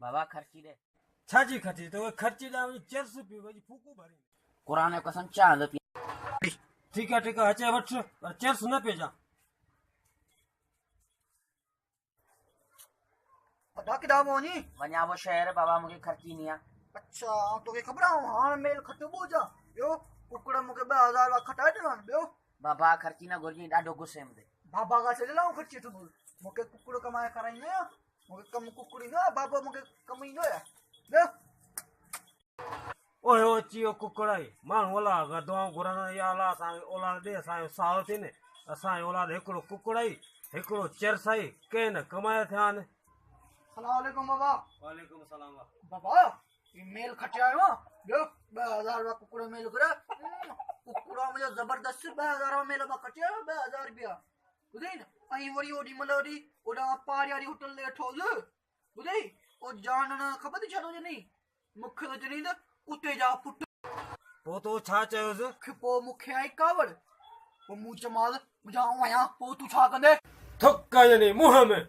बाबा खर्ची दे। छाजी खर्ची तो खर्ची दा 400 रुपये वजी फूकू भरी कुरान कसम चांद पी। ठीक है अचे वठ 400 न पे जा पता किदा मोनी वञा वो शहर बाबा मुझे खर्ची नहीं आ। अच्छा तोखे ख़बर आहे हाणे मेल खटबो जा ॿियो कुकड़ मूंखे 2000 रुपया खटाए ॾिना ॿियो बाबा खर्ची न घुर्जी ॾाढो गुस्से में। बाबा खां चई लाऊं खर्ची थो मूंखे कुकड़ कमाए खाराईंदो आहियां मूंखे कमु कुकड़ ईंदो आहे बाबा मूंखे कमु ईंदो आहे ॿियो ओए ओ चियो कुकड़ाई माण्हू ओला दुआऊं घुरनि या अलाह असांखे औलाद ॾे असांजो साहु थिए न असांजो औलाद हिकिड़ो कुकड़ाई हिकिड़ो चरसाई कंहिं न कमाए थिया आहिनि। सलाम वालेकुम बाबा। वालेकुम सलाम बाबा ये मेल खटे आयो आहे ॿियो 2000 रुपया कुकड़ मेल करे कुकड़ मुंहिंजो ज़बरदस्त 2000 रुपया मेल मां खटे आयो 2000 रुपया ॿुधई न ऐं वरी ओॾी महिल वरी ओॾा पाड़ी वारी होटल ते वेठोसि ॿुधई ओ जान न ख़बर थी छा थो चवनि मूंखे त चवनि त उते जा पुट पोइ तो छा चयोसि पोइ मूंखे आई कावड़ पोइ मूं चयोमांसि मुंहिंजा आहियां पोइ तूं छा कंदे थुक कजनि मुंहं में